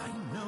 I know.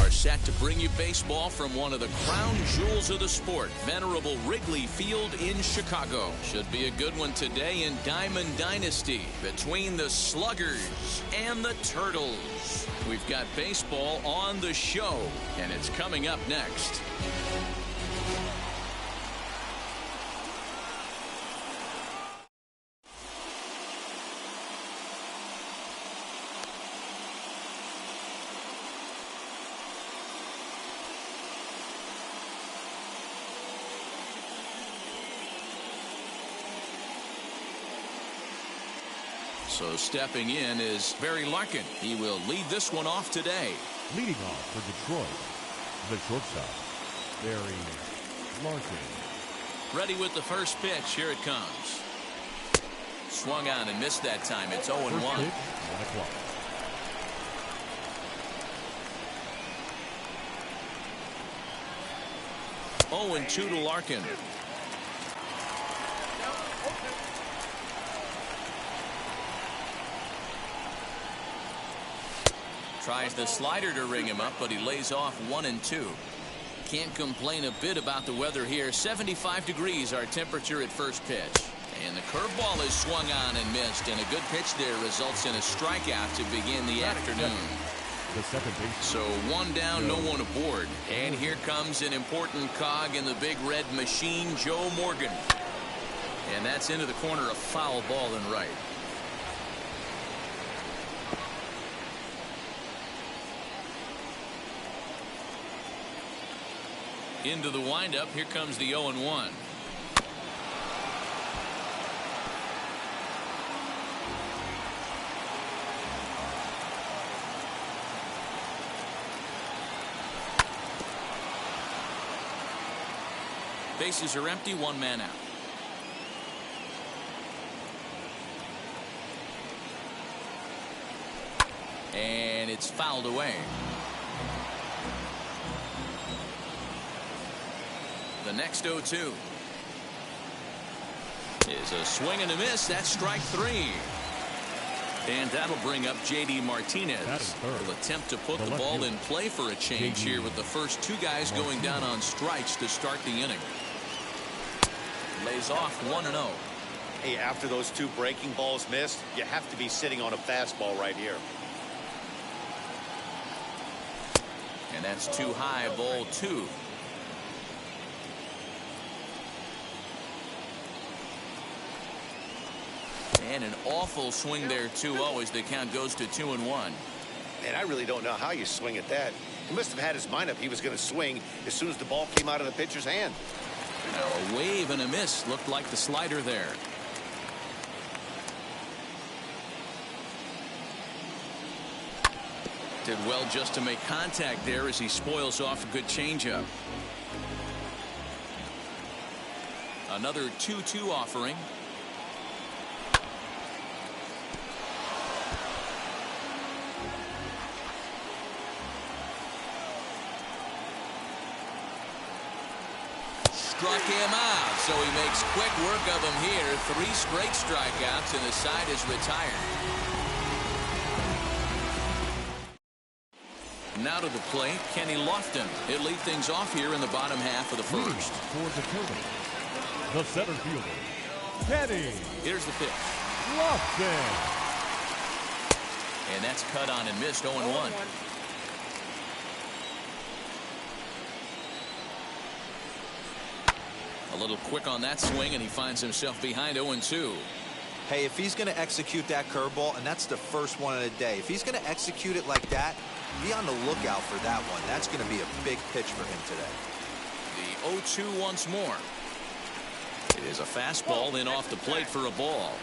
Set to bring you baseball from one of the crown jewels of the sport, venerable Wrigley Field in Chicago. Should be a good one today in Diamond Dynasty between the Sluggers and the Turtles. We've got baseball on the show, and it's coming up next. So stepping in is Barry Larkin. He will lead this one off today. Leading off for Detroit, the shortstop, Barry Larkin. Ready with the first pitch. Here it comes. Swung on and missed that time. It's 0-1. First pitch, 1 o'clock. Oh, and 2 to Larkin. Tries the slider to ring him up, but he lays off 1 and 2. Can't complain a bit about the weather here. 75 degrees our temperature at first pitch. And the curveball is swung on and missed, and a good pitch there results in a strikeout to begin the afternoon. The second base. So 1 down, no one aboard. And here comes an important cog in the big red machine, Joe Morgan. And that's into the corner, a foul ball and right. Into the windup. Here comes the 0-1. Bases are empty, 1 man out. And it's fouled away. The next 0-2 is a swing and a miss. That's strike 3. And that'll bring up J.D. Martinez. Will attempt to put the ball in play for a change here with the first 2 guys going down on strikes to start the inning. Lays off 1-0. Hey, after those 2 breaking balls missed, you have to be sitting on a fastball right here. And that's too high, ball 2. And an awful swing there, 2-0, as the count goes to 2-1. And I really don't know how you swing at that. He must have had his mind up he was going to swing as soon as the ball came out of the pitcher's hand. Now a wave and a miss. Looked like the slider there. Did well just to make contact there as he spoils off a good changeup. Another 2-2 offering. Struck him out, so he makes quick work of him here. 3 straight strikeouts, and the side is retired. Now to the plate, Kenny Lofton. He'll lead things off here in the bottom half of the first. For the Turtles, the center fielder, Kenny. Here's the pitch. Lofton. And that's cut on and missed, 0-1. A little quick on that swing, and he finds himself behind 0-2. Hey, if he's going to execute that curveball, and that's the first one of the day, if he's going to execute it like that, be on the lookout for that one. That's going to be a big pitch for him today. The 0-2 once more. It is a fastball in off the plate for a ball.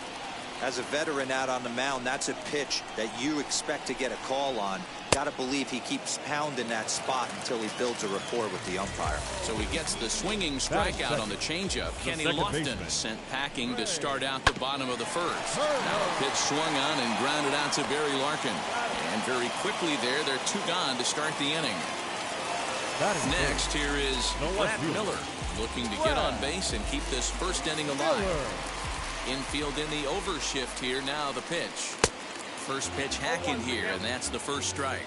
As a veteran out on the mound, that's a pitch that you expect to get a call on. Got to believe he keeps pounding that spot until he builds a rapport with the umpire. So he gets the swinging strikeout on the changeup. Kenny Lofton sent packing to start out the bottom of the first. Now a pitch swung on and grounded out to Barry Larkin. And very quickly there, they're 2 gone to start the inning. Next, here is Brett Miller looking to get on base and keep this first inning alive. Infield in the overshift here. Now the pitch. First pitch hack in here, and that's the first strike.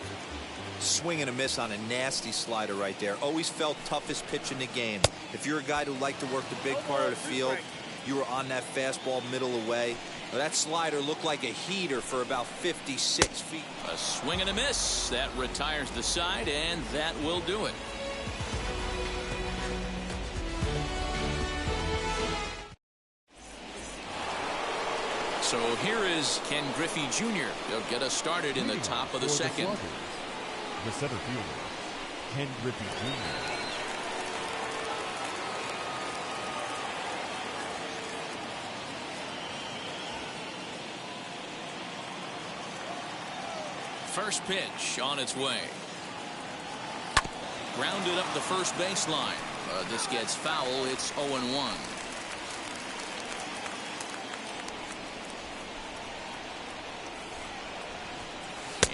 Swing and a miss on a nasty slider right there. Always felt toughest pitch in the game. If you're a guy who liked to work the big part of the field, you were on that fastball middle away. Well, that slider looked like a heater for about 56 feet. A swing and a miss. That retires the side, and that will do it. So here is Ken Griffey Jr. He'll get us started in the top of the second. The center fielder, Ken Griffey Jr. First pitch on its way. Grounded up the first baseline. This gets foul. It's 0-1.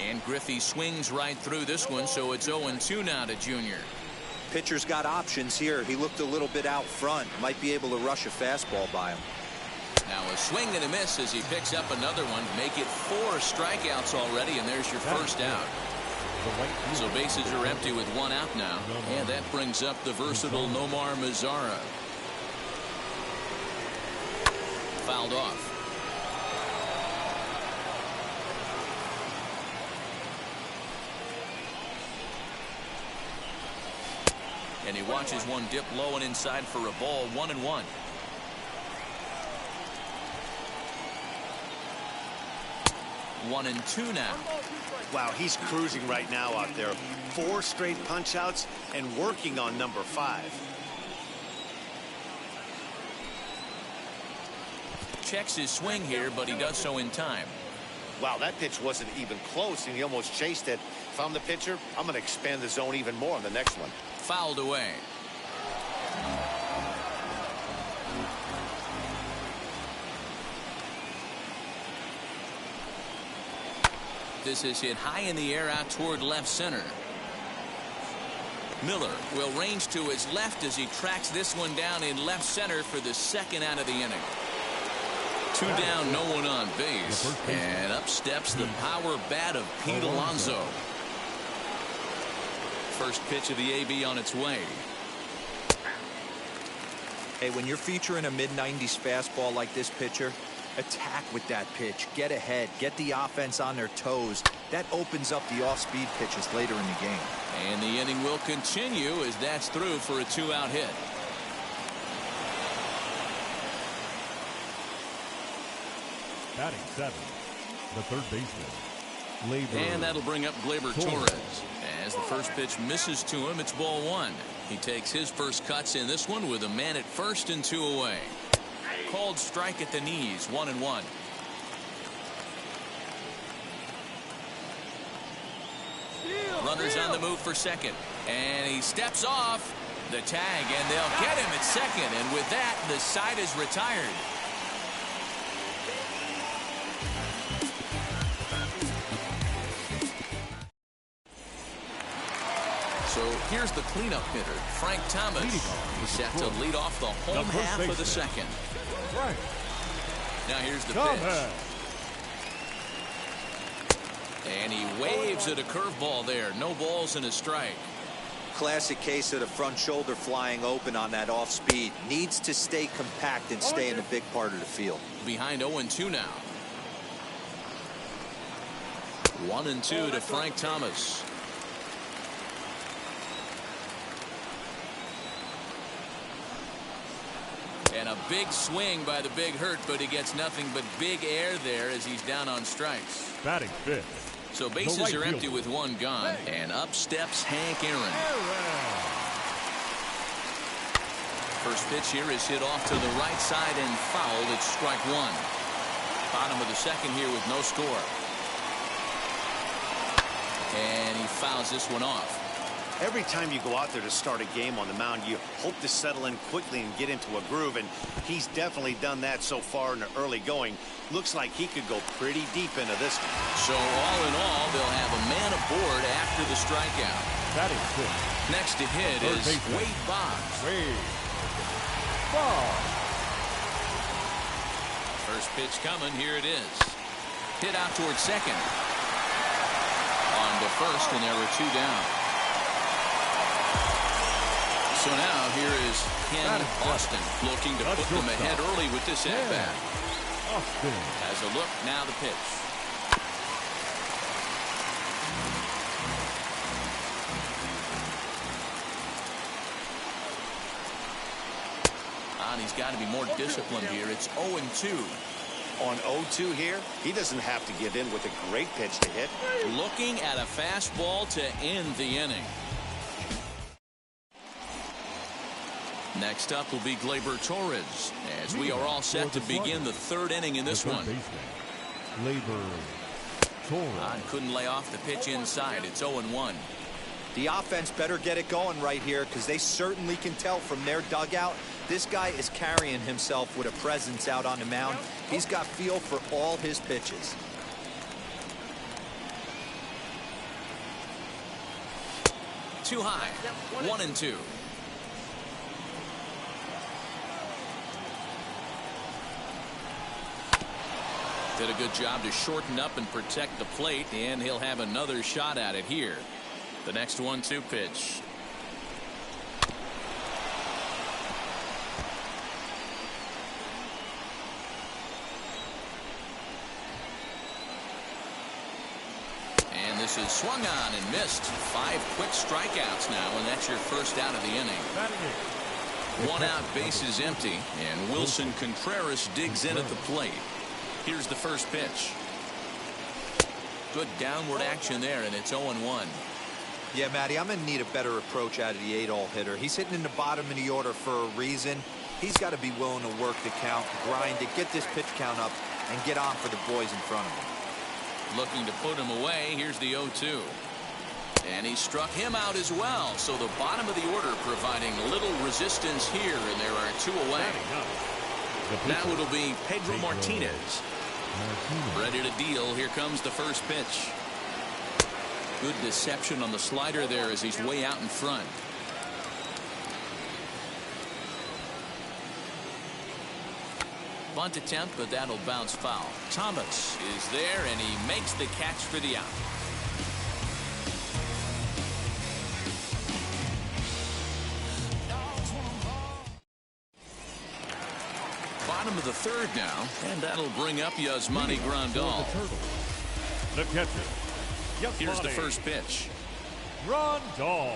And Griffey swings right through this one, so it's 0-2 now to Junior. Pitcher's got options here. He looked a little bit out front. Might be able to rush a fastball by him. Now a swing and a miss as he picks up another one. Make it 4 strikeouts already, and there's your first out. So bases are empty with 1 out now. And that brings up the versatile Nomar Mazara. Fouled off. And he watches one dip low and inside for a ball. 1-1. One and 2 now. Wow, he's cruising right now out there. 4 straight punch outs and working on number 5. Checks his swing here, but he does so in time. Wow, that pitch wasn't even close, and he almost chased it. If I'm the pitcher, I'm going to expand the zone even more on the next one. Fouled away. This is hit high in the air out toward left center. Miller will range to his left as he tracks this one down in left center for the second out of the inning. 2 down, no one on base. And up steps the power bat of Pete Alonso. First pitch of the AB on its way. Hey, when you're featuring a mid-90s fastball like this pitcher, attack with that pitch. Get ahead. Get the offense on their toes. That opens up the off-speed pitches later in the game. And the inning will continue as that's through for a 2-out hit. Batting 7, the third baseman, And that'll bring up Gleyber Torres. As the first pitch misses to him, it's ball 1. He takes his first cuts in this one with a man at first and 2 away. Called strike at the knees. 1-1. Runners on the move for second. And he steps off the tag, and they'll get him at second. And with that, the side is retired. So here's the cleanup hitter, Frank Thomas. He's set to lead off the home half of the second. Now here's the pitch. And he waves at a curveball there. No balls and a strike. Classic case of the front shoulder flying open on that off speed. Needs to stay compact and stay in the big part of the field. Behind 0-2 now. 1-2 to Frank Thomas. And a big swing by the big hurt, but he gets nothing but big air there as he's down on strikes. Batting fifth. So bases are empty with one gone. And up steps Hank Aaron. First pitch here is hit off to the right side and fouled. It's strike one. Bottom of the second here with no score. And he fouls this one off. Every time you go out there to start a game on the mound, you hope to settle in quickly and get into a groove, and he's definitely done that so far in the early going. Looks like he could go pretty deep into this one. So all in all, they'll have a man aboard after the strikeout. Batting fifth. Next to hit is Wade Boggs. First pitch coming. Here it is. Hit out towards second. On to first, and there were two down. So now here is Ken Austin looking to put them ahead early with this at-bat. Has a look, now the pitch. He's got to be more disciplined here. It's 0-2. On 0-2 here, he doesn't have to give in with a great pitch to hit. Looking at a fastball to end the inning. Next up will be Gleyber Torres, as we are all set to begin the third inning in this one. Couldn't lay off the pitch inside. It's 0-1. The offense better get it going right here, because they certainly can tell from their dugout this guy is carrying himself with a presence out on the mound. He's got feel for all his pitches. Too high. 1-2. Did a good job to shorten up and protect the plate, and he'll have another shot at it here. The next 1-2 pitch. And this is swung on and missed. 5 quick strikeouts now, and that's your first out of the inning. One out, bases empty, and Wilson Contreras digs in at the plate. Here's the first pitch. Good downward action there, and it's 0-1. Yeah, Matty, I'm going to need a better approach out of the 8-hole hitter. He's hitting in the bottom of the order for a reason. He's got to be willing to work the count, grind it, get this pitch count up, and get on for the boys in front of him. Looking to put him away. Here's the 0-2. And he struck him out as well. So the bottom of the order providing little resistance here, and there are 2 away. Now it'll be Pedro Martinez. Ready to deal. Here comes the first pitch. Good deception on the slider there as he's way out in front. Bunt attempt, but that'll bounce foul. Thomas is there, and he makes the catch for the out. Bottom of the third now, and that'll bring up Yasmani Grandal. The catcher. Here's the first pitch. Grandal.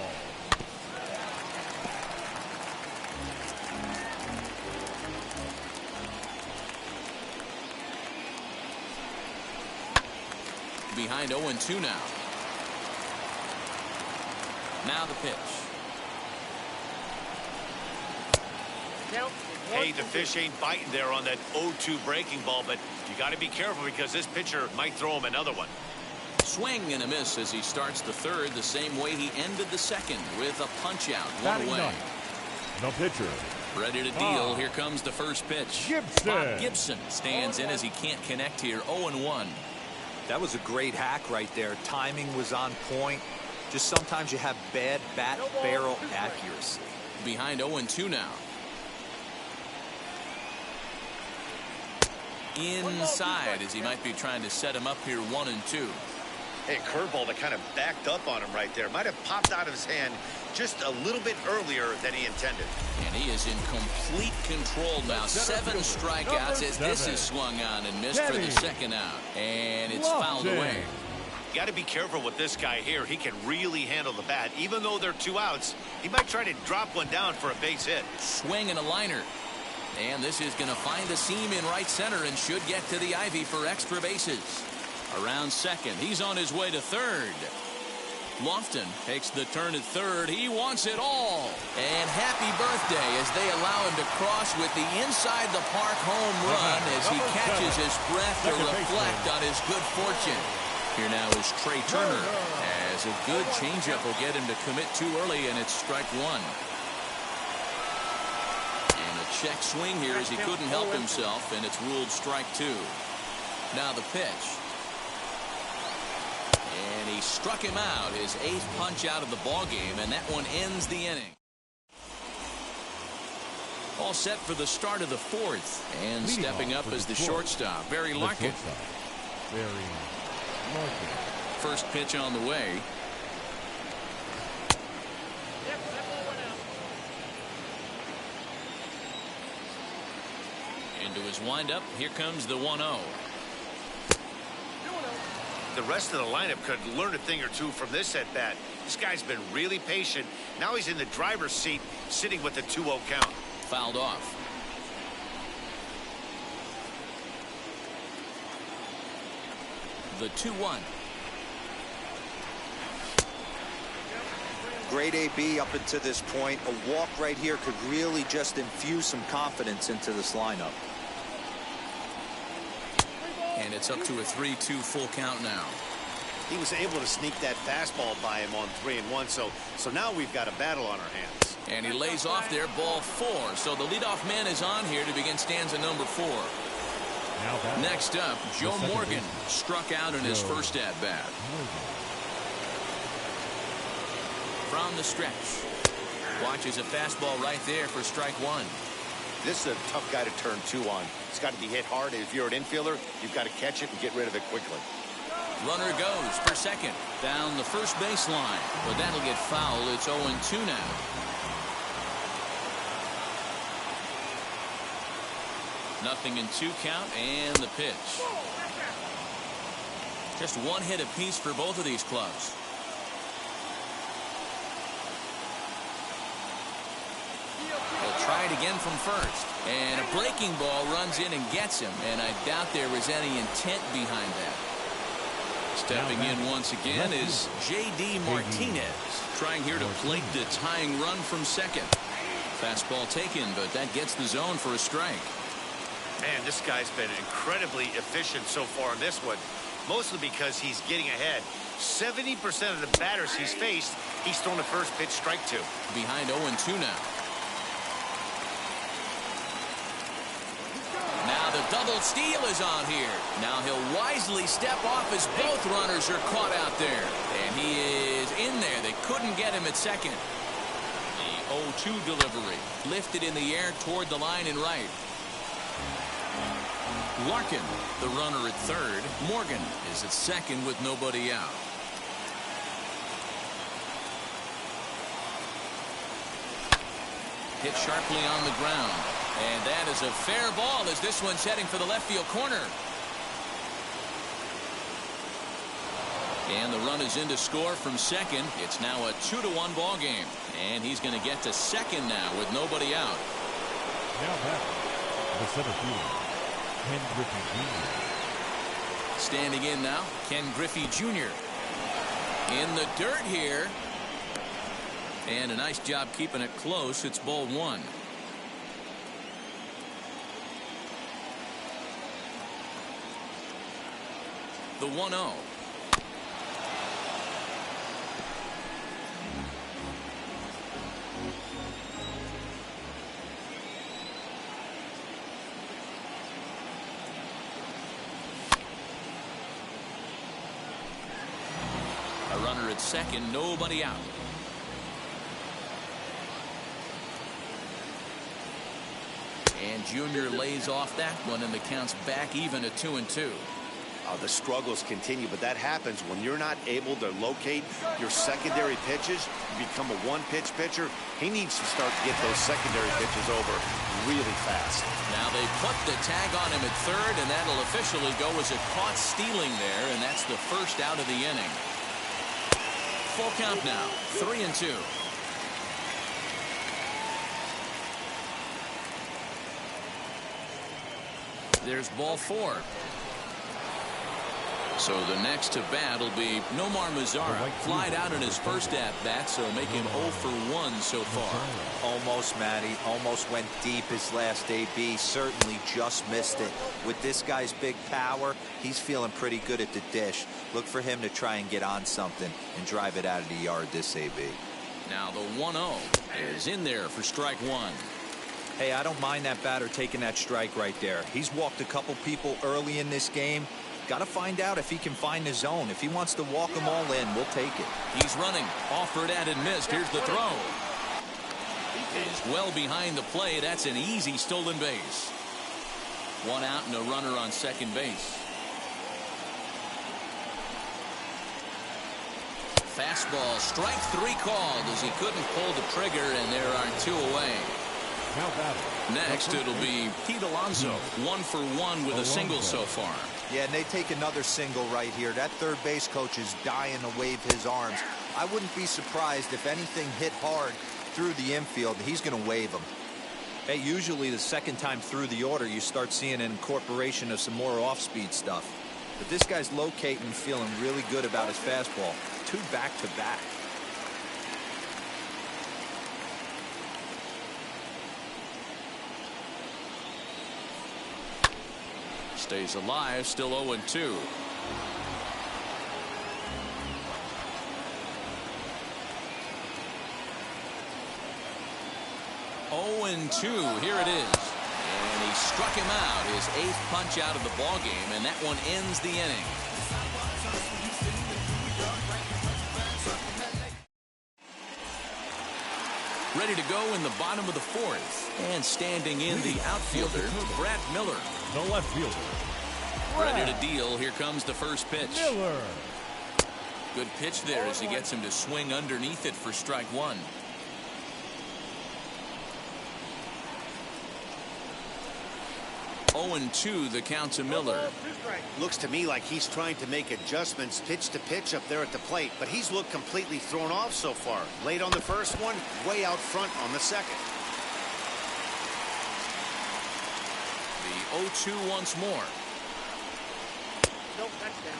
Behind 0-2 now. Now the pitch. Hey, the fish ain't biting there on that 0-2 breaking ball, but you got to be careful because this pitcher might throw him another one. Swing and a miss as he starts the third the same way he ended the second with a punch out. One away. The pitcher. Ready to deal. Here comes the first pitch. Bob Gibson stands in as he can't connect here. 0-1. That was a great hack right there. Timing was on point. Just sometimes you have bad bat barrel accuracy. Behind 0-2 now. Inside as he might be trying to set him up here. 1-2. Hey, curveball that kind of backed up on him right there. Might have popped out of his hand just a little bit earlier than he intended. And he is in complete control now. 7 strikeouts as this is swung on and missed for the second out. And it's fouled away. You got to be careful with this guy here. He can really handle the bat. Even though they're 2 outs, he might try to drop one down for a base hit. Swing and a liner. And this is going to find a seam in right center and should get to the ivy for extra bases. Around second. He's on his way to third. Lofton takes the turn at third. He wants it all. And happy birthday as they allow him to cross with the inside the park home run as he catches his breath to reflect on his good fortune. Here now is Trey Turner, as a good changeup will get him to commit too early, and it's strike one. And a check swing here as he couldn't help himself, and it's ruled strike two. Now the pitch. And he struck him out, his 8th punch out of the ball game, and that one ends the inning. All set for the start of the 4th, and stepping up as the shortstop, Barry Larkin. First pitch on the way. Into his windup, here comes the 1-0. The rest of the lineup could learn a thing or two from this at bat. This guy's been really patient. Now he's in the driver's seat, sitting with the 2-0 count. Fouled off. The 2-1. Great AB up until this point. A walk right here could really just infuse some confidence into this lineup. And it's up to a 3-2 full count now. He was able to sneak that fastball by him on 3-1, so now we've got a battle on our hands. And he lays off there, ball 4. So the leadoff man is on here to begin stanza number 4. Next up, Joe Morgan struck out in his first at bat. From the stretch, watches a fastball right there for strike one. This is a tough guy to turn 2 on. It's got to be hit hard. If you're an infielder, you've got to catch it and get rid of it quickly. Runner goes for second down the first baseline, but that'll get foul. It's 0-2 now. Nothing in 2 count, and the pitch. Just 1 hit apiece for both of these clubs. He'll try it again from first, and a breaking ball runs in and gets him, and I doubt there was any intent behind that. Stepping in once again is J.D. Martinez, trying here to plate the tying run from second. Fastball taken, but that gets the zone for a strike. Man, this guy's been incredibly efficient so far in this one, mostly because he's getting ahead. 70% of the batters he's faced, he's thrown the first pitch strike to. Behind 0-2 now. Now the double steal is on here. Now he'll wisely step off as both runners are caught out there. And he is in there. They couldn't get him at second. The 0-2 delivery. Lifted in the air toward the line and right. Larkin, the runner at third. Morgan is at second with nobody out. Hit sharply on the ground. And that is a fair ball as this one's heading for the left field corner. And the run is in to score from second. It's now a 2-1 ball game. And he's going to get to second now with nobody out. Now back, the center fielder, Ken Griffey Jr. Standing in now, Ken Griffey Jr. In the dirt here. And a nice job keeping it close. It's ball 1. The 1-0. A runner at second, nobody out. And Junior lays off that one, and the count's back even at 2-2. The struggles continue, but that happens when you're not able to locate your secondary pitches. You become a one-pitch pitcher. He needs to start to get those secondary pitches over really fast. Now they put the tag on him at third, and that'll officially go as a caught stealing there, and that's the first out of the inning. Full count now, 3-2. There's ball 4. So the next to bat will be Nomar Mazara. Flied out in his first at-bat, so make him 0 for 1 so far. Almost, Matty. Almost went deep his last AB. Certainly just missed it. With this guy's big power, he's feeling pretty good at the dish. Look for him to try and get on something and drive it out of the yard this AB. Now the 1-0 is in there for strike 1. Hey, I don't mind that batter taking that strike right there. He's walked a couple people early in this game. Got to find out if he can find the zone. If he wants to walk them all in, we'll take it. He's running. Offered at and missed. Here's the throw. He's well behind the play. That's an easy stolen base. 1 out and a runner on second base. Fastball, strike 3 called as he couldn't pull the trigger, and there are 2 away. Next, it'll be Pete Alonso, 1 for 1 with a single so far. Yeah, and they take another single right here. That third base coach is dying to wave his arms. I wouldn't be surprised if anything hit hard through the infield. He's going to wave them. Hey, usually the second time through the order, you start seeing an incorporation of some more off-speed stuff. But this guy's locating and feeling really good about his fastball. 2 back-to-back. Stays alive, still 0-2. Here it is. And he struck him out, his 8th punch out of the ball game, and that one ends the inning. Ready to go in the bottom of the 4th. And standing in the outfielder, Brad Miller. The left fielder. Ready to deal. Here comes the first pitch. Miller. Good pitch there as he gets him to swing underneath it for strike 1. Oh, 0-2 the count to Miller. Looks to me like he's trying to make adjustments pitch to pitch up there at the plate, but he's looked completely thrown off so far. Late on the first one, way out front on the second. The 0-2 once more. Nope, that's down.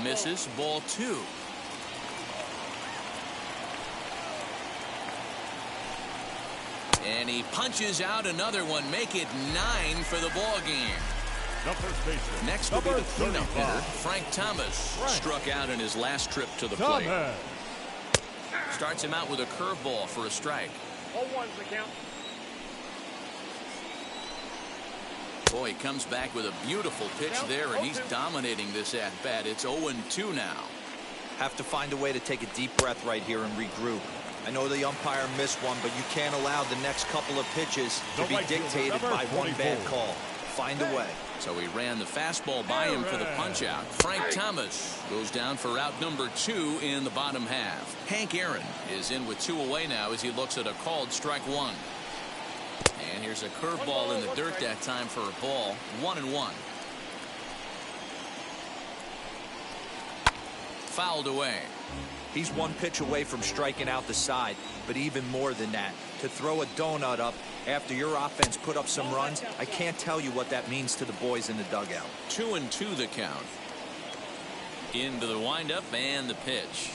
Misses, ball 2. And he punches out another one. Make it 9 for the ball game. Next will be the cleanup hitter, Frank Thomas. Struck out in his last trip to the plate. Starts him out with a curveball for a strike. 0-1's the count. Boy, he comes back with a beautiful pitch there, and he's dominating this at-bat. It's 0-2 now. Have to find a way to take a deep breath right here and regroup. I know the umpire missed one, but you can't allow the next couple of pitches to be dictated by one bad call. Find a way. So he ran the fastball by him for the punch-out. Frank Thomas goes down for out number 2 in the bottom half. Hank Aaron is in with 2 away now as he looks at a called strike 1. And here's a curveball in the dirt that time for a ball. 1-1. Fouled away. He's 1 pitch away from striking out the side, but even more than that, to throw a donut up after your offense put up some runs, I can't tell you what that means to the boys in the dugout. 2-2 the count. Into the windup and the pitch.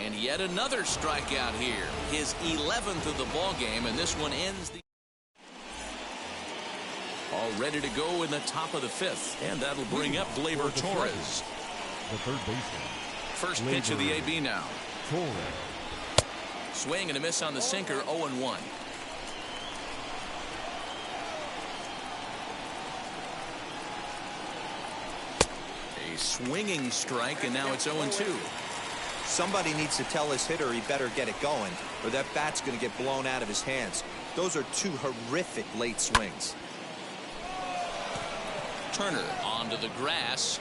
And yet another strikeout here. His 11th of the ball game, and this one ends the... All ready to go in the top of the 5th, and that'll bring up Gleyber Torres. The third baseman. First pitch of the AB now. Torres. Swing and a miss on the sinker, 0-1. A swinging strike, and now it's 0-2. Somebody needs to tell his hitter he better get it going, or that bat's going to get blown out of his hands. Those are 2 horrific late swings. Turner onto the grass.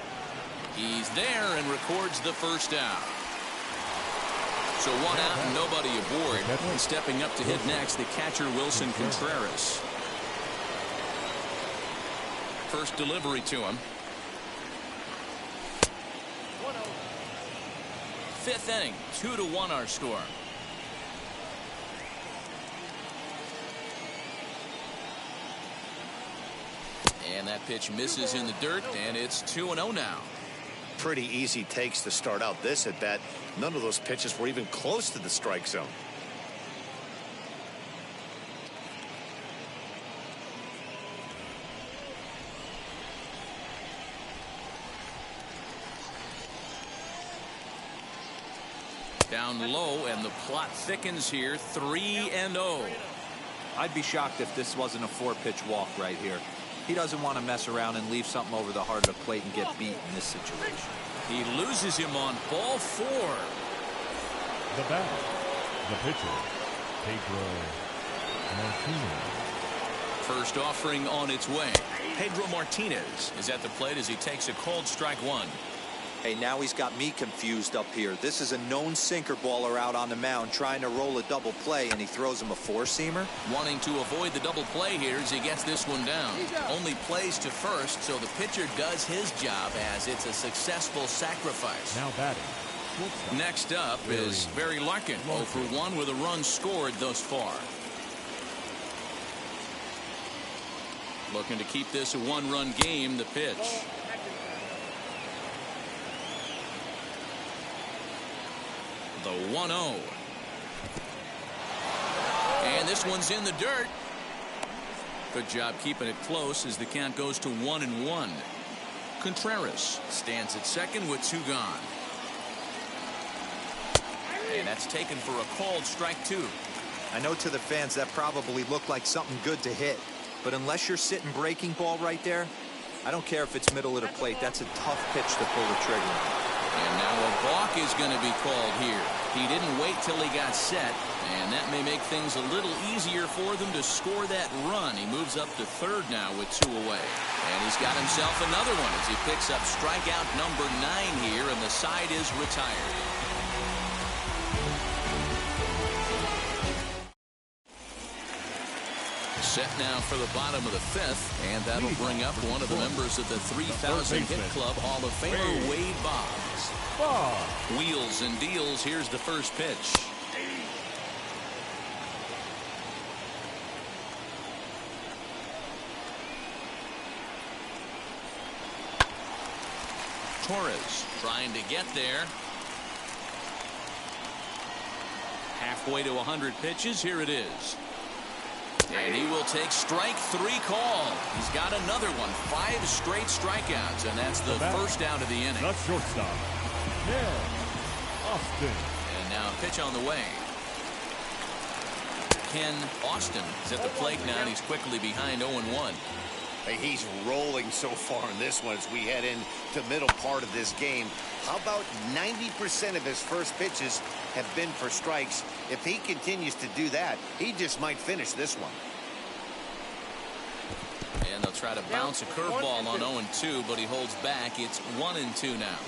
He's there and records the first out. So 1 out and nobody aboard. And stepping up to hit next, the catcher Wilson Contreras. First delivery to him. fifth inning. 2-1 our score. And that pitch misses in the dirt, and it's 2-0 now. Pretty easy takes to start out this at bat. None of those pitches were even close to the strike zone. Down low, and the plot thickens here. 3-0. I'd be shocked if this wasn't a 4-pitch walk right here. He doesn't want to mess around and leave something over the heart of the plate and get beat in this situation. He loses him on ball 4. The batter, the pitcher, Pedro Martinez. First offering on its way. Pedro Martinez is at the plate as he takes a cold strike one. Hey, now he's got me confused up here. This is a known sinker baller out on the mound trying to roll a double play, and he throws him a 4-seamer. Wanting to avoid the double play here as he gets this one down. Only plays to first, so the pitcher does his job as it's a successful sacrifice. Now batting. Next up is Barry Larkin, 0 for 1 with a run scored thus far. Looking to keep this a 1-run game. The pitch. The 1-0. And this one's in the dirt. Good job keeping it close as the count goes to 1-1. Contreras stands at second with 2 gone. And that's taken for a called strike 2. I know to the fans that probably looked like something good to hit, but unless you're sitting breaking ball right there, I don't care if it's middle of the plate. That's a tough pitch to pull the trigger on. And now a balk is going to be called here. He didn't wait till he got set, and that may make things a little easier for them to score that run. He moves up to third now with 2 away. And he's got himself another one as he picks up strikeout number 9 here, and the side is retired. Set now for the bottom of the 5th, and that'll bring up one of the members of the 3,000 hit club, Hall of Famer Wade Boggs. Wheels and deals. Here's the first pitch. Torres trying to get there. Halfway to 100 pitches. Here it is. And he will take strike 3 call. He's got another one. 5 straight strikeouts, and that's the first out of the inning. The shortstop, Ken Austin. And now a pitch on the way. Ken Austin is at the plate now, and he's quickly behind 0-1. Hey, he's rolling so far in this one as we head into the middle part of this game. How about 90% of his first pitches have been for strikes? If he continues to do that, he just might finish this one. And they'll try to bounce a curveball on 0-2, but he holds back. It's 1-2 now.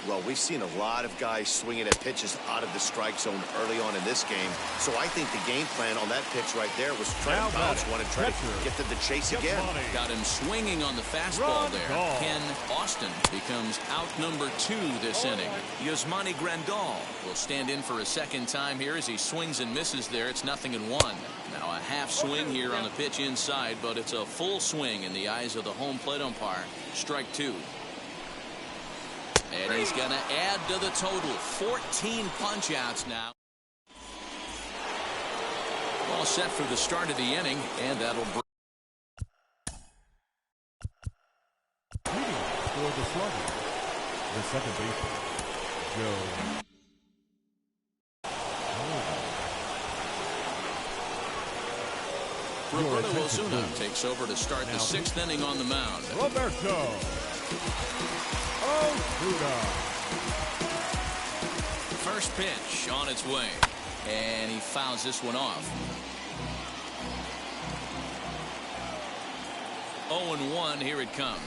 Well, we've seen a lot of guys swinging at pitches out of the strike zone early on in this game. So I think the game plan on that pitch right there was try to bounce one and try to get to the chase again. Got him swinging on the fastball there. Ken Austin becomes out number 2 this inning. Yasmani Grandal will stand in for a second time here as he swings and misses there. It's 0-1. Now a half swing here on the pitch inside, but it's a full swing in the eyes of the home plate umpire. Strike 2. And he's going to add to the total. 14 punch-outs now. All set for the start of the inning, and that'll bring. For the slugger, the second baseman, Joe. Roberto Osuna takes over to start the 6th inning on the mound. Roberto Osuna. First pitch on its way, and he fouls this one off. 0-1, here it comes.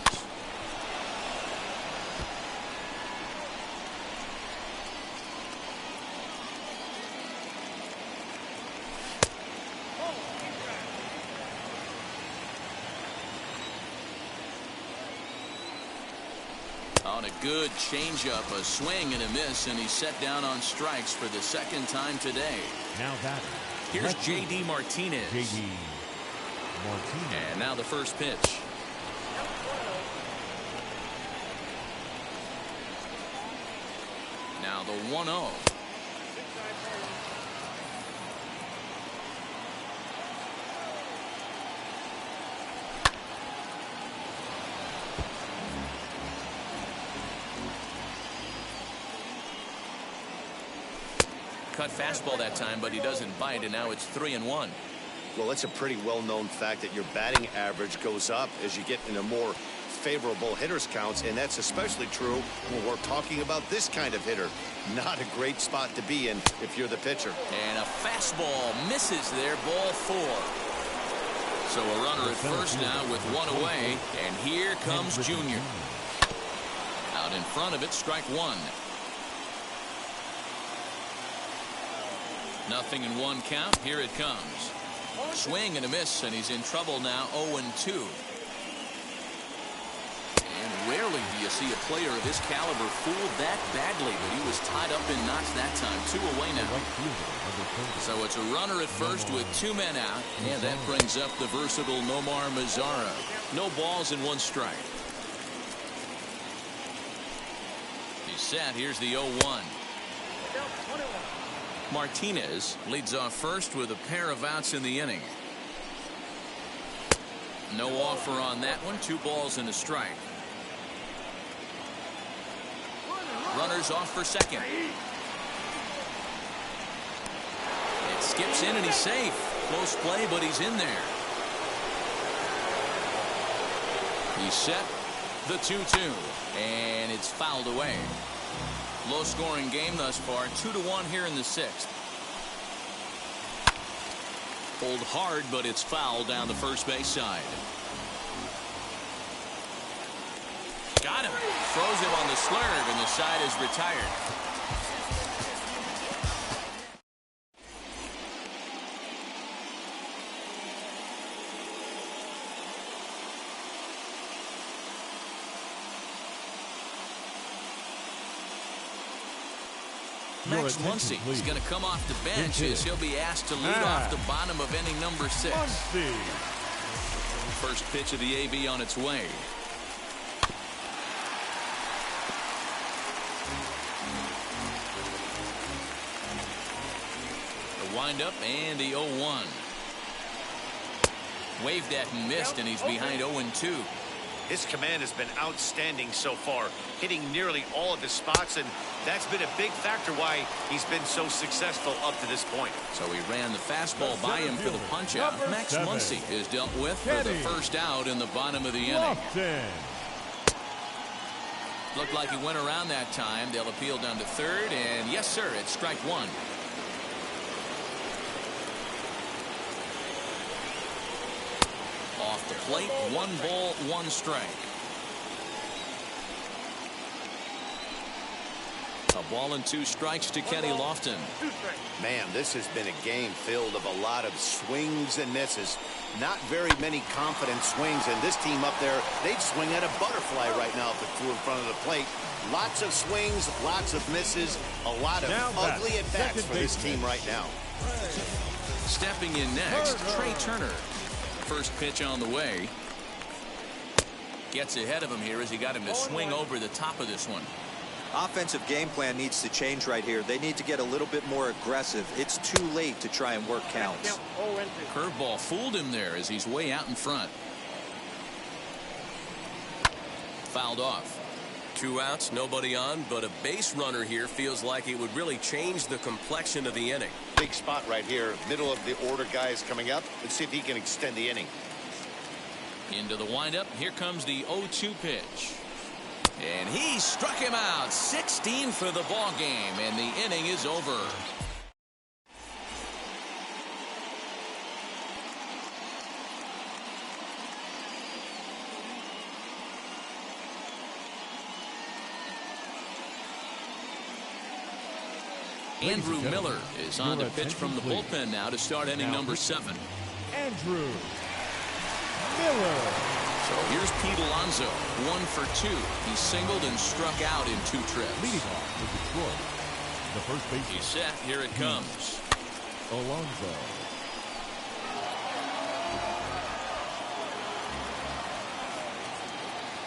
On a good changeup, a swing and a miss, and he's set down on strikes for the second time today. Now that. Here's J.D. Martinez. J.D. Martinez. And now the first pitch. Now the 1-0. Cut fastball that time, but he doesn't bite, and now it's 3-1. Well, it's a pretty well-known fact that your batting average goes up as you get into more favorable hitters counts, and that's especially true when we're talking about this kind of hitter. Not a great spot to be in if you're the pitcher. And a fastball misses there, ball 4. So a runner at first now with one away, and here comes Junior. Out in front of it, strike 1. 0-1 count. Here it comes. Swing and a miss, and he's in trouble now. 0-2. And rarely do you see a player of his caliber fooled that badly, but he was tied up in knots that time. 2 away now. So it's a runner at first with 2 men out, and that brings up the versatile Nomar Mazara. No balls and 1 strike. He's set. Here's the 0-1. Martinez leads off first with a pair of outs in the inning. No offer on that one. 2 balls and a strike. Runners off for second. It skips in and he's safe. Close play, but he's in there. He's set. The 2-2, and it's fouled away. Low scoring game thus far. 2-1 here in the 6th. Pulled hard, but it's fouled down the first base side. Got him. Throws him on the slurve, and the side is retired. Max Muncy is going to come off the bench as he'll be asked to lead off the bottom of inning number 6. First pitch of the AB on its way. The windup and the 0-1. Waved at and missed, and he's behind 0-2. His command has been outstanding so far, hitting nearly all of his spots, and that's been a big factor why he's been so successful up to this point. So he ran the fastball by him for the punch-out. Max Muncy is dealt with for the first out in the bottom of the inning. Looked like he went around that time. They'll appeal down to third, and yes, sir, it's strike 1. Off the plate, 1 ball, 1 strike. A ball and 2 strikes to Kenny Lofton. Man, this has been a game filled of a lot of swings and misses. Not very many confident swings, and this team up there, they'd swing at a butterfly right now if it flew in front of the plate. Lots of swings, lots of misses, a lot of ugly at-bats for this team right now. Stepping in next, Trey Turner. First pitch on the way. Gets ahead of him here as he got him to swing over the top of this one. Offensive game plan needs to change right here. They need to get a little bit more aggressive. It's too late to try and work counts. Curveball fooled him there as he's way out in front. Fouled off. 2 outs, nobody on, but a base runner here feels like it would really change the complexion of the inning. Big spot right here. Middle of the order guys coming up. Let's see if he can extend the inning. Into the windup. Here comes the 0-2 pitch. And he struck him out. 16 for the ball game, and the inning is over. Andrew Miller is on to pitch from the bullpen now to start inning number 7. Andrew Miller. So here's Pete Alonso, 1 for 2. He singled and struck out in 2 trips. Leading off for Detroit, the first base. He's set. Here it comes. Alonso.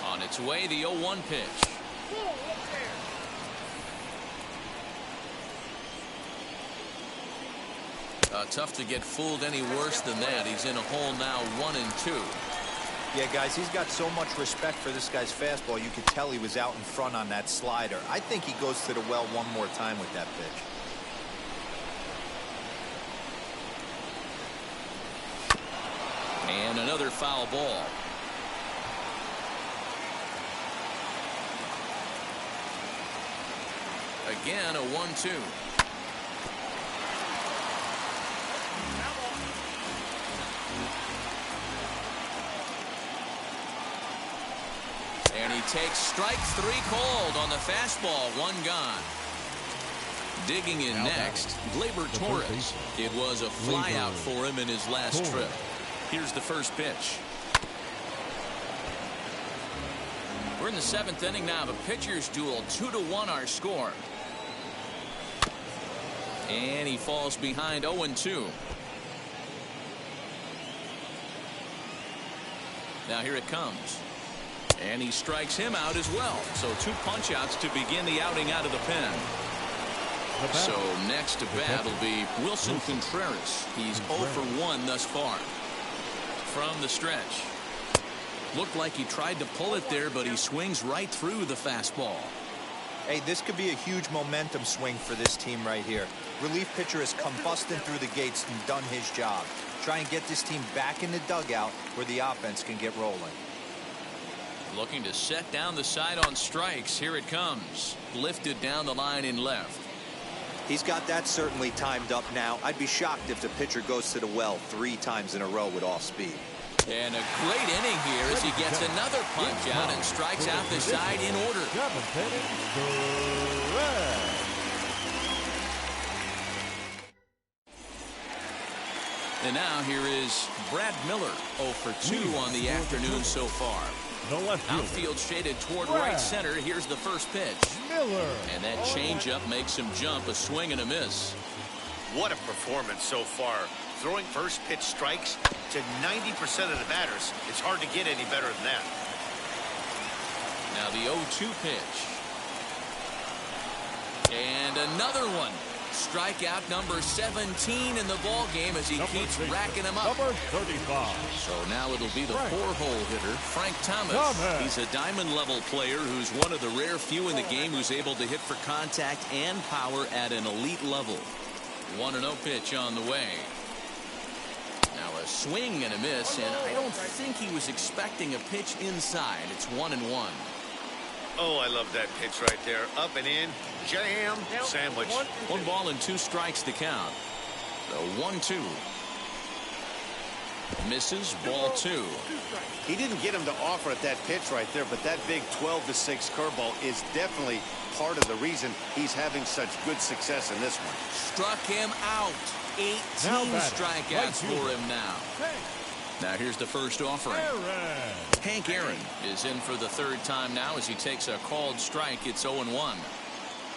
On its way, the 0-1 pitch. Tough to get fooled any worse than that. He's in a hole now, 1-2. Yeah, guys, he's got so much respect for this guy's fastball. You could tell he was out in front on that slider. I think he goes to the well one more time with that pitch. And another foul ball. Again, a 1-2. And he takes strike 3 called on the fastball. 1 gone. Digging in next, Gleyber Torres. It was a flyout for him in his last trip. Here's the first pitch. We're in the 7th inning now of a pitcher's duel. 2-1 our score. And he falls behind 0-2. Now here it comes. And he strikes him out as well. So 2 punch outs to begin the outing out of the pen. So next to bat will be Wilson Contreras. He's 0 for 1 thus far. From the stretch. Looked like he tried to pull it there, but he swings right through the fastball. Hey, this could be a huge momentum swing for this team right here. Relief pitcher has come busting through the gates and done his job. Try and get this team back in the dugout where the offense can get rolling. Looking to set down the side on strikes. Here it comes. Lifted down the line in left. He's got that certainly timed up now. I'd be shocked if the pitcher goes to the well 3 times in a row with off speed. And a great inning here as he gets another punch out and strikes out the side in order. And now here is Brad Miller, 0 for 2 on the afternoon so far. Outfield shaded toward right center. Here's the first pitch. Miller. And that changeup makes him jump. A swing and a miss. What a performance so far. Throwing first pitch strikes to 90% of the batters. It's hard to get any better than that. Now the 0-2 pitch. And another one. Strikeout number 17 in the ball game as he keeps racking them up. Number 35. So now it'll be the 4-hole hitter, Frank Thomas. He's a diamond level player who's one of the rare few in the game who's able to hit for contact and power at an elite level. 1-0 pitch on the way. Now a swing and a miss, and I don't think he was expecting a pitch inside. It's 1-1. Oh, I love that pitch right there. Up and in. Jam. Sandwich. 1 ball and 2 strikes to count. The 1-2. Misses. Ball 2. He didn't get him to offer at that pitch right there, but that big 12-6 curveball is definitely part of the reason he's having such good success in this one. Struck him out. 18 strikeouts for him now. Now here's the first offering. Hank Aaron is in for the 3rd time now as he takes a called strike. It's 0-1.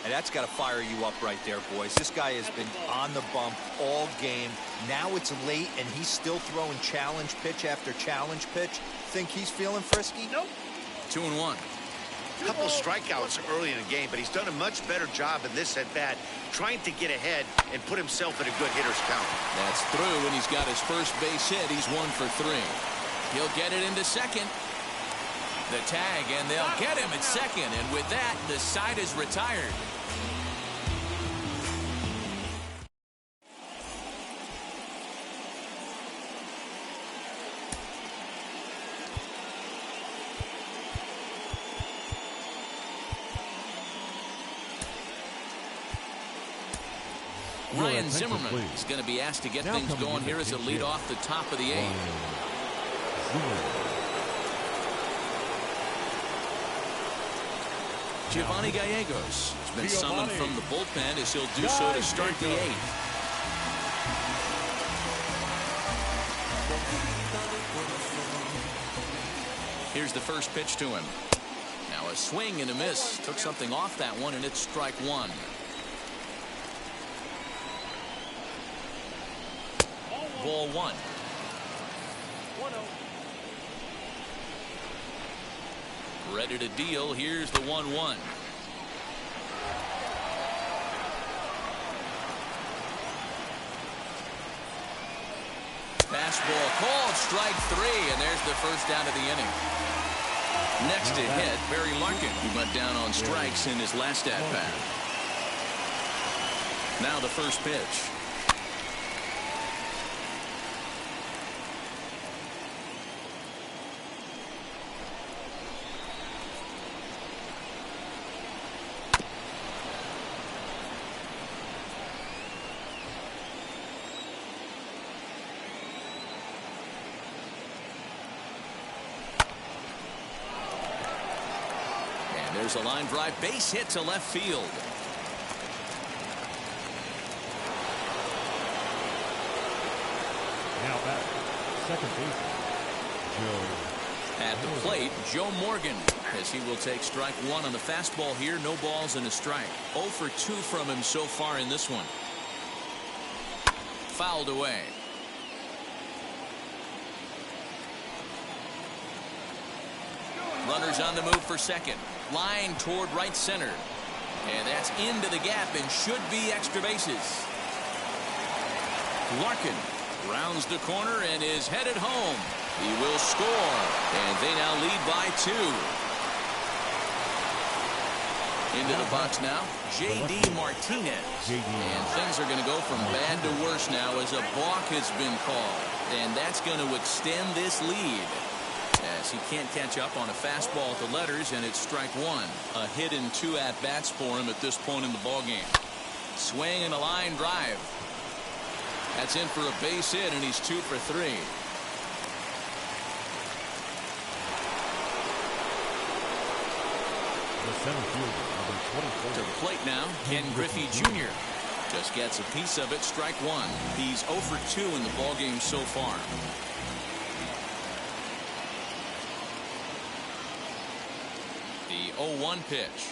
And that's got to fire you up right there, boys. This guy has been on the bump all game. Now it's late, and he's still throwing challenge pitch after challenge pitch. Think he's feeling frisky? Nope. 2-1. A couple of strikeouts early in the game, but he's done a much better job in this at-bat, trying to get ahead and put himself in a good hitter's count. That's through, and he's got his first base hit. He's 1 for 3. He'll get it into second. The tag, and they'll get him at second, and with that, the side is retired. Ryan Zimmerman is going to be asked to get things going here as a lead off the top of the 8th. Giovanni Gallegos has been summoned from the bullpen as he'll do so to start the 8th. Here's the first pitch to him. Now a swing and a miss. Took something off that one, and it's strike one. Ball one. 1-0. Ready to deal. Here's the 1-1. Fastball called, strike three, and there's the first out of the inning. Next to hit, Barry Larkin, who went down on strikes in his last at-bat. Now the first pitch. There's a line drive, base hit to left field. Now back, second baseman, Joe. At the plate, Joe Morgan, as he will take strike one on the fastball here. No balls and a strike. 0 for 2 from him so far in this one. Fouled away. Runners on the move for second. Line toward right center. And that's into the gap and should be extra bases. Larkin rounds the corner and is headed home. He will score. And they now lead by 2. Into the box now, J.D. Martinez. And things are going to go from bad to worse now as a balk has been called. And that's going to extend this lead, as he can't catch up on a fastball at the letters, and it's strike one. A hit in 2 at-bats for him at this point in the ballgame. Swing and a line drive. That's in for a base hit, and he's 2 for 3. The center fielder, number 24. To the plate now, Ken Griffey Jr. Just gets a piece of it, strike one. He's 0 for 2 in the ballgame so far. The 0-1 pitch.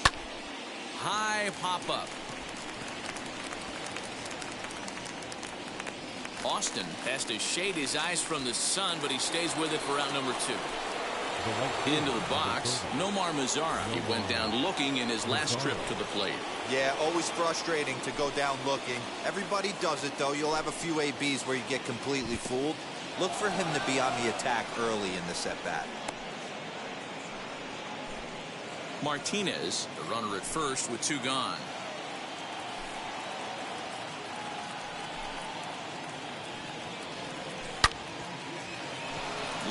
High pop-up. Austin has to shade his eyes from the sun, but he stays with it for out number 2. Into the box, Nomar Mazara. He went down looking in his last trip to the plate. Yeah, always frustrating to go down looking. Everybody does it, though. You'll have a few ABs where you get completely fooled. Look for him to be on the attack early in this at-bat. Martinez, the runner at first with 2 gone.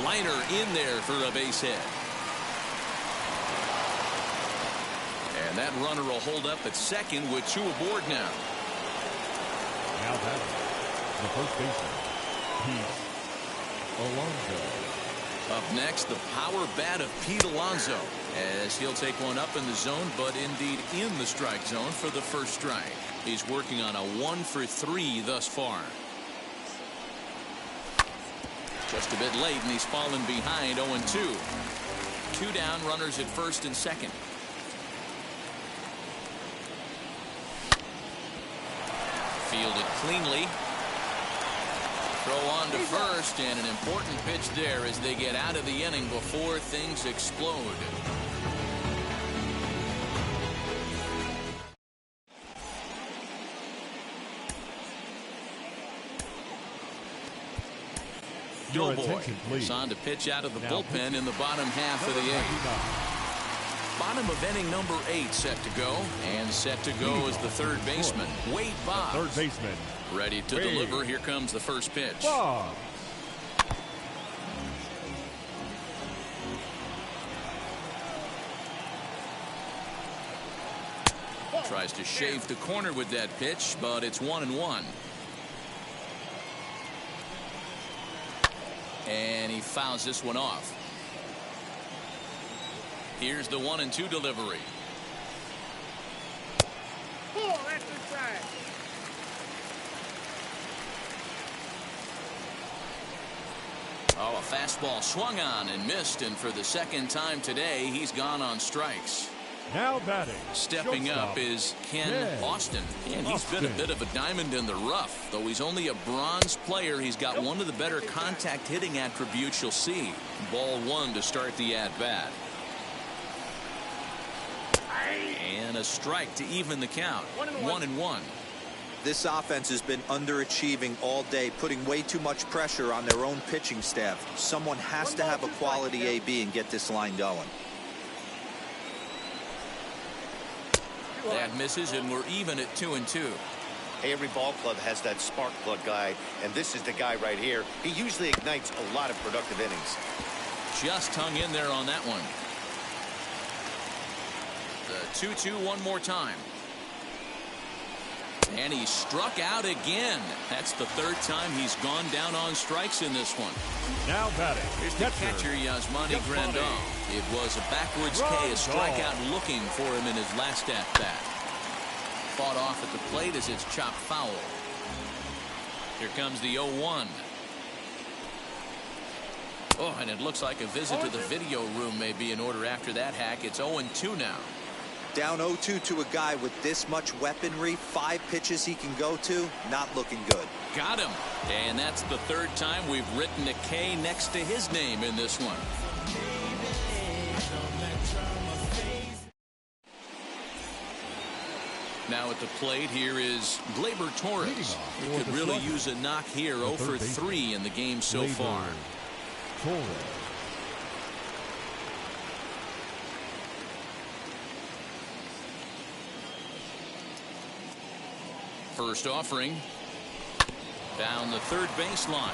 Liner in there for a base hit. And that runner will hold up at second with 2 aboard now. Now that the first baseman, Pete Alonso. Up next, the power bat of Pete Alonso, as he'll take one up in the zone, but indeed in the strike zone for the first strike. He's working on a 1 for 3 thus far. Just a bit late, and he's fallen behind 0-2. 2 down, runners at first and second. Fielded cleanly. Throw on to first, and an important pitch there as they get out of the inning before things explode. Your Doughboy attention, please. is on to pitch out of the Now bullpen in the bottom half of the 8th. Bottom of inning number 8 set to go, and set to go is the third baseman, Wade Boggs. Third baseman. Ready to deliver. Here comes the first pitch. Boggs. Tries to shave the corner with that pitch, but it's 1-1. And he fouls this one off. Here's the 1-2 delivery. Oh, that's inside. Oh, a fastball swung on and missed, and for the second time today, he's gone on strikes. Now batting. Stepping shortstop, up is Ken Austin, and he's been a bit of a diamond in the rough. Though he's only a bronze player, he's got one of the better contact hitting attributes you'll see. Ball one to start the at-bat. And a strike to even the count. 1-1. This offense has been underachieving all day, putting way too much pressure on their own pitching staff. Someone has to have a quality AB and get this line going. That misses, and we're even at 2-2. Hey, every ball club has that spark plug guy, and this is the guy right here. He usually ignites a lot of productive innings. Just hung in there on that one. The 2-2 one more time. And he struck out again. That's the third time he's gone down on strikes in this one. Now batting. Here's the catcher, Yasmani Grandal. It was a backwards K, a strikeout looking for him in his last at-bat. Fought off at the plate as it's chopped foul. Here comes the 0-1. Oh, and it looks like a visit to the video room may be in order after that hack. It's 0-2 now. Down 0-2 to a guy with this much weaponry, 5 pitches he can go to, not looking good. Got him. And that's the third time we've written a K next to his name in this one. Now at the plate, here is Gleyber Torres. He could really use a knock here. 0 for 3 in the game so far. Torres. First offering. Down the third baseline.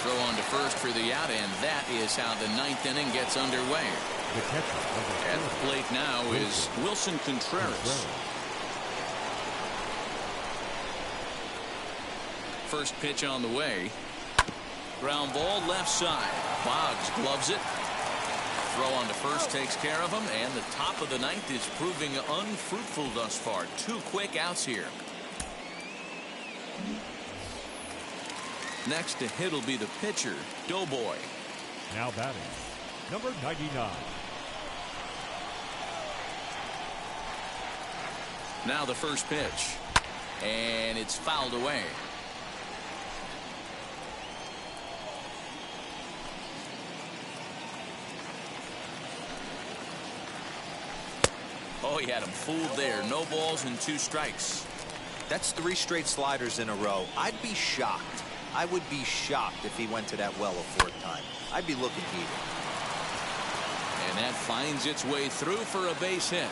Throw on to first for the out, and that is how the 9th inning gets underway. The catcher at the plate now is Wilson Contreras. First pitch on the way. Ground ball left side. Boggs gloves it. Throw on to first takes care of him, and the top of the 9th is proving unfruitful thus far. 2 quick outs here. Next to hit will be the pitcher, Doughboy. Now batting, number 99. Now the first pitch, and it's fouled away. Oh, he had him fooled there. No balls and 2 strikes. That's 3 straight sliders in a row. I'd be shocked. I would be shocked if he went to that well a 4th time. I'd be looking heated. And that finds its way through for a base hit.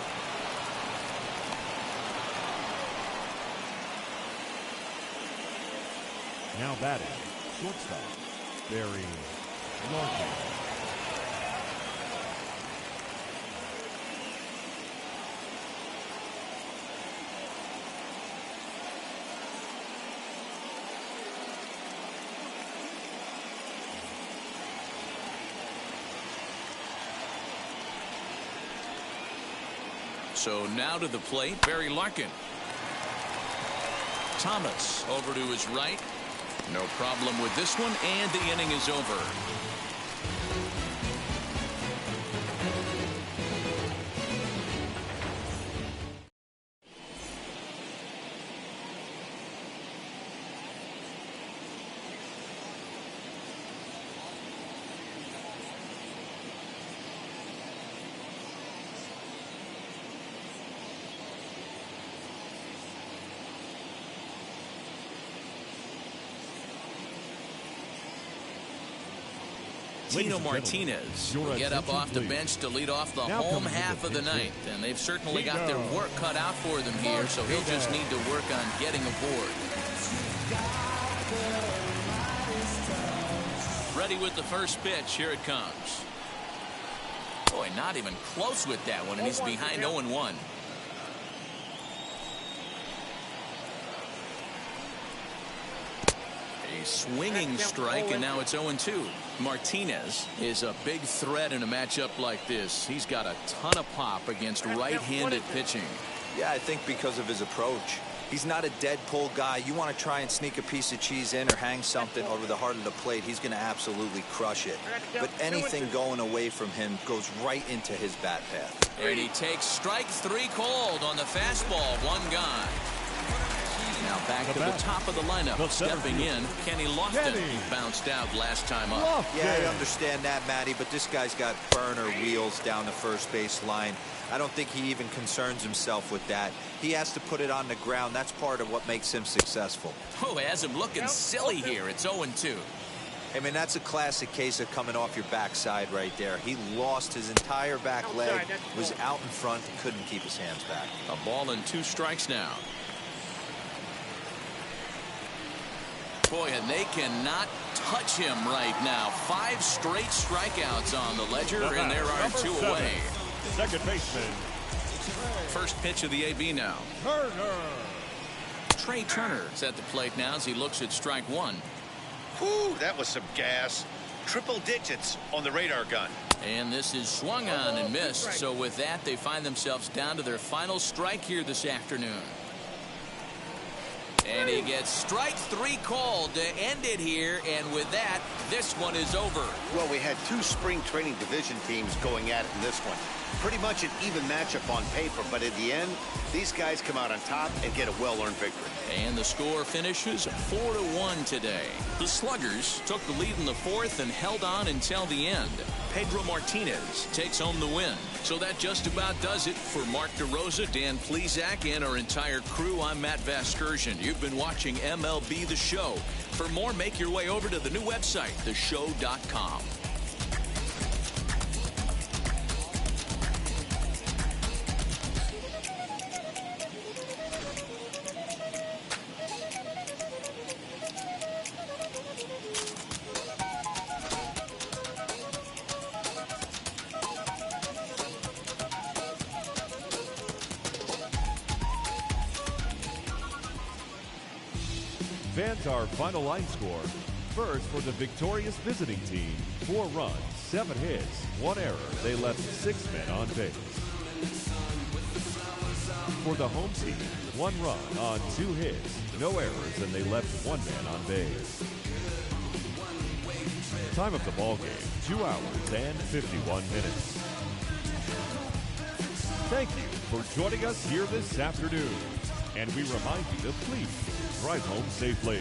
Now batting, shortstop, Barry Larkin. So now to the plate, Barry Larkin. Thomas over to his right. No problem with this one, and the inning is over. Tino Martinez will get up off the bench to lead off the home half of the 9th, and they've certainly got their work cut out for them here, so he'll just need to work on getting aboard. Ready with the first pitch. Here it comes. Boy, not even close with that one, and he's behind 0-1. A swinging strike, and now it's 0-2. Martinez is a big threat in a matchup like this. He's got a ton of pop against right-handed pitching. Yeah, I think because of his approach. He's not a dead pull guy. You want to try and sneak a piece of cheese in or hang something over the heart of the plate, he's going to absolutely crush it. But anything going away from him goes right into his bat path. And he takes strike 3 called on the fastball. 1 gone. Now back to the top of the lineup. Stepping in, Kenny Lofton. He bounced out last time up. Yeah, I understand that, Matty, but this guy's got burner wheels down the first base line. I don't think he even concerns himself with that. He has to put it on the ground. That's part of what makes him successful. Oh, has him looking silly here. It's 0-2. I mean, that's a classic case of coming off your backside right there. He lost his entire back leg, was out in front, couldn't keep his hands back. A ball and 2 strikes now. Boy, and they cannot touch him right now. 5 straight strikeouts on the ledger, and there are 2 away. Second baseman. First pitch of the AB now. Turner. Trey Turner is at the plate now as he looks at strike 1. Whew, that was some gas. Triple digits on the radar gun. And this is swung on and missed. So with that, they find themselves down to their final strike here this afternoon. And he gets strike 3 called to end it here. And with that, this one is over. Well, we had 2 spring training division teams going at it in this one. Pretty much an even matchup on paper, but in the end, these guys come out on top and get a well-earned victory. And the score finishes 4-1 today. The Sluggers took the lead in the 4th and held on until the end. Pedro Martinez takes home the win. So that just about does it for Mark DeRosa, Dan Plesac, and our entire crew. I'm Matt Vasgersian. You've been watching MLB The Show. For more, make your way over to the new website, theshow.com. Fans, our final line score. First, for the victorious visiting team, 4 runs, 7 hits, 1 error. They left 6 men on base. For the home team, 1 run on 2 hits, no errors, and they left 1 man on base. Time of the ball game, 2 hours and 51 minutes. Thank you for joining us here this afternoon. And we remind you to please drive home safely.